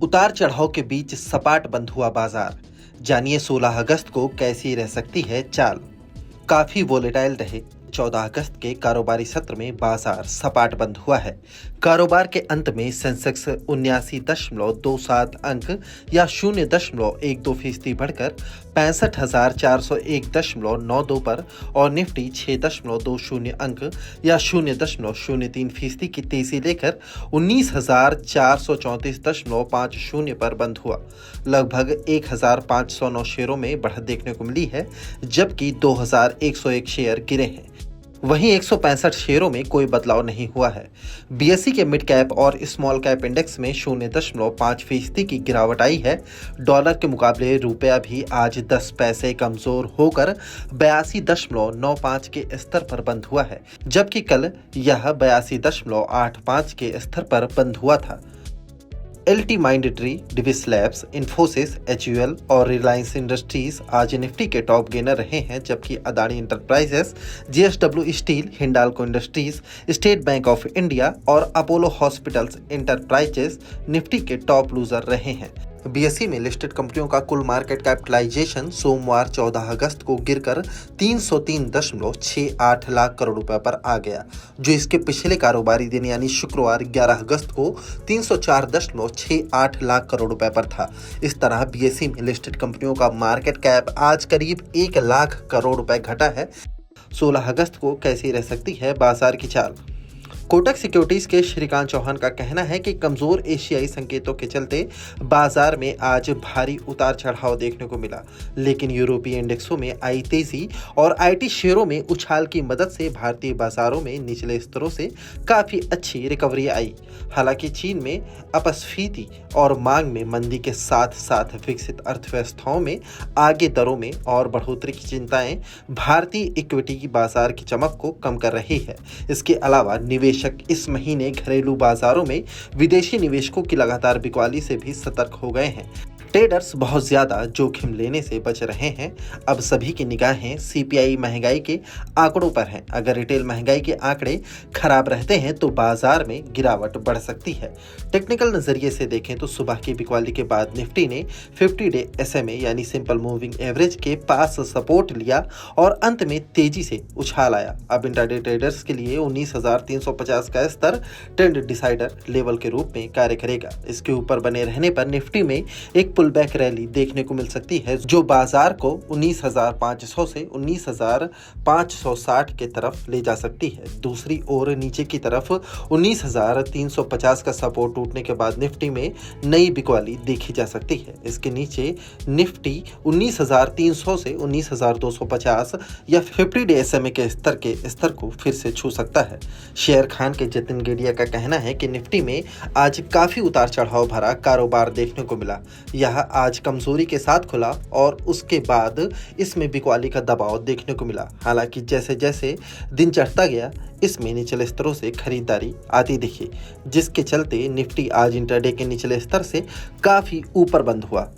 उतार चढ़ाव के बीच सपाट बंद हुआ बाजार। जानिए 16 अगस्त को कैसी रह सकती है चाल। काफी वोलेटाइल रहे 14 अगस्त के कारोबारी सत्र में बाजार सपाट बंद हुआ है। कारोबार के अंत में सेंसेक्स 79.27 अंक या 0.12% बढ़कर 65,401.92 पर और निफ्टी 6.20 अंक या 0.03% की तेजी लेकर 19,434.50 पर बंद हुआ। लगभग 1,509 शेयरों में बढ़त देखने को मिली है, जबकि 2,101 शेयर गिरे हैं। वहीं 165 शेयरों में कोई बदलाव नहीं हुआ है। बीएसई के मिड कैप और स्मॉल कैप इंडेक्स में 0.5% की गिरावट आई है। डॉलर के मुकाबले रुपया भी आज 10 पैसे कमजोर होकर 82.95 के स्तर पर बंद हुआ है, जबकि कल यह 82.85 के स्तर पर बंद हुआ था। LT Mindtree, Divi's labs, Infosys, HUL और रिलायंस इंडस्ट्रीज आज निफ्टी के टॉप गेनर रहे हैं, जबकि Adani enterprises, JSW steel, Hindalco industries, State Bank of India और अपोलो हॉस्पिटल्स इंटरप्राइजेस निफ्टी के टॉप लूजर रहे हैं। बीएसई में लिस्टेड कंपनियों का कुल मार्केट कैपिटलाइजेशन सोमवार 14 अगस्त को गिरकर 303.68 लाख करोड़ रुपए पर आ गया, जो इसके पिछले कारोबारी दिन यानी शुक्रवार 11 अगस्त को 304.68 लाख करोड़ रुपए पर था। इस तरह बीएसई में लिस्टेड कंपनियों का मार्केट कैप आज करीब 1 लाख करोड़ रुपए घटा है। 16 अगस्त को कैसी रह सकती है बाजार की चाल। कोटक सिक्योरिटीज के श्रीकांत चौहान का कहना है कि कमजोर एशियाई संकेतों के चलते बाजार में आज भारी उतार चढ़ाव देखने को मिला, लेकिन यूरोपीय इंडेक्सों में आई तेजी और आईटी शेयरों में उछाल की मदद से भारतीय बाजारों में निचले स्तरों से काफी अच्छी रिकवरी आई। हालांकि चीन में अपस्फीति और मांग में मंदी के साथ साथ विकसित अर्थव्यवस्थाओं में आगे दरों में और बढ़ोतरी की चिंताएं भारतीय इक्विटी की बाजार की चमक को कम कर रही है। इसके अलावा निवेश इस महीने घरेलू बाजारों में विदेशी निवेशकों की लगातार बिकवाली से भी सतर्क हो गए हैं। ट्रेडर्स बहुत ज्यादा जोखिम लेने से बच रहे हैं। अब सभी की निगाहें सीपीआई महंगाई के आंकड़ों पर हैं। अगर रिटेल महंगाई के आंकड़े खराब रहते हैं तो बाजार में गिरावट बढ़ सकती है। टेक्निकल नजरिए से देखें तो सुबह की बिकवाली के बाद निफ्टी ने 50 डे एसएमए यानी सिंपल मूविंग एवरेज के पास सपोर्ट लिया और अंत में तेजी से उछाल आया। अब इंट्राडे ट्रेडर्स के लिए 19,350 का स्तर ट्रेंड डिसाइडर लेवल के रूप में कार्य करेगा। इसके ऊपर बने रहने पर निफ्टी में एक पुल बैक रैली देखने को मिल सकती है, जो बाजार को 19,500 से 19,560 के तरफ ले जा सकती है। दूसरी ओर नीचे की तरफ 19,350 का सपोर्ट टूटने के बाद निफ्टी में नई बिकवाली देखी जा सकती है। इसके नीचे निफ्टी 19,300 से 19,250 या 50 डे एसएमए के स्तर को फिर से छू सकता है। शेर खान के जतिन गेडिया का कहना है कि निफ्टी में आज काफी उतार चढ़ाव भरा कारोबार देखने को मिला। यह आज कमजोरी के साथ खुला और उसके बाद इसमें बिकवाली का दबाव देखने को मिला। हालांकि जैसे जैसे दिन चढ़ता गया, इसमें निचले स्तरों से खरीदारी आती दिखी, जिसके चलते निफ्टी आज इंट्राडे के निचले स्तर से काफी ऊपर बंद हुआ।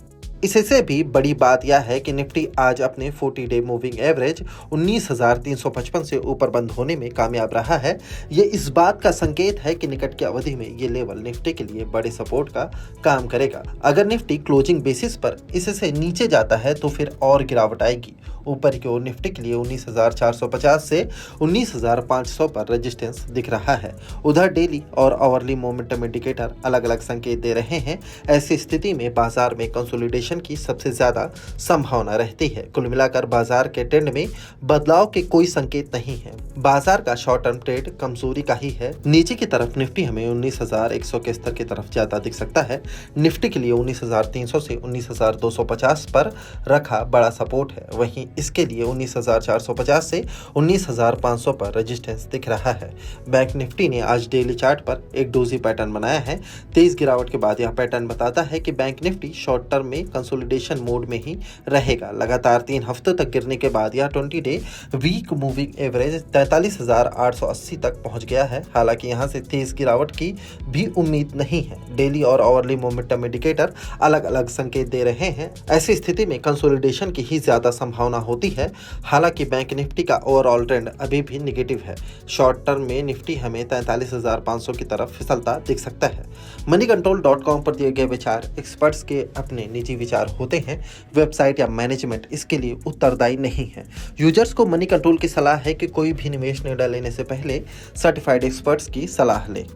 इससे भी बड़ी बात यह है कि निफ्टी आज अपने 40 डे मूविंग एवरेज 19,355 से ऊपर बंद होने में कामयाब रहा है। ये इस बात का संकेत है कि निकट की अवधि में ये लेवल निफ्टी के लिए बड़े सपोर्ट का काम करेगा। अगर निफ्टी क्लोजिंग बेसिस पर इससे नीचे जाता है तो फिर और गिरावट आएगी। ऊपर की ओर निफ्टी के लिए 19,450 से 19,500 पर रेजिस्टेंस दिख रहा है। उधर डेली और आवरली मोमेंटम इंडिकेटर अलग अलग संकेत दे रहे हैं। ऐसी स्थिति में बाजार में कंसोलिडेशन की सबसे ज्यादा संभावना रहती है। कुल मिलाकर बाजार के ट्रेंड में बदलाव के कोई संकेत नहीं है। बाजार का शॉर्ट टर्म ट्रेड कमजोरी का ही है। नीचे की तरफ निफ्टी हमें 19,100 के स्तर की तरफ ज्यादा दिख सकता है। निफ्टी के लिए 19,300 से 19,250 पर रखा बड़ा सपोर्ट है। वहीं इसके लिए 19,450 से 19,500 पर रेजिस्टेंस दिख रहा है। बैंक निफ्टी ने आज डेली चार्ट पर एक डोजी पैटर्न बनाया है। तेज गिरावट के बाद यह पैटर्न बताता है कि बैंक निफ्टी शॉर्ट टर्म में कंसोलिडेशन मोड में ही रहेगा। लगातार 3 हफ्तों तक गिरने के बाद यह 20 डे वीक मूविंग एवरेज 43,880 तक पहुंच गया है। हालांकि यहां से तेज गिरावट की भी उम्मीद नहीं है। डेली और आवरली मोमेंटम इंडिकेटर अलग अलग संकेत दे रहे हैं। ऐसी स्थिति में कंसोलिडेशन की ही ज्यादा संभावना होती है। हालांकि बैंक निफ्टी का ओवरऑल ट्रेंड अभी भी निगेटिव है। शॉर्ट टर्म में निफ्टी हमें 43,500 की तरफ फिसलता दिख सकता है। moneycontrol.com पर दिए गए विचार एक्सपर्ट्स के अपने निजी विचार होते हैं। वेबसाइट या मैनेजमेंट इसके लिए उत्तरदायी नहीं है। यूजर्स को मनी कंट्रोल की सलाह है कि कोई भी निवेश निर्णय लेने से पहले सर्टिफाइड एक्सपर्ट्स की सलाह लें।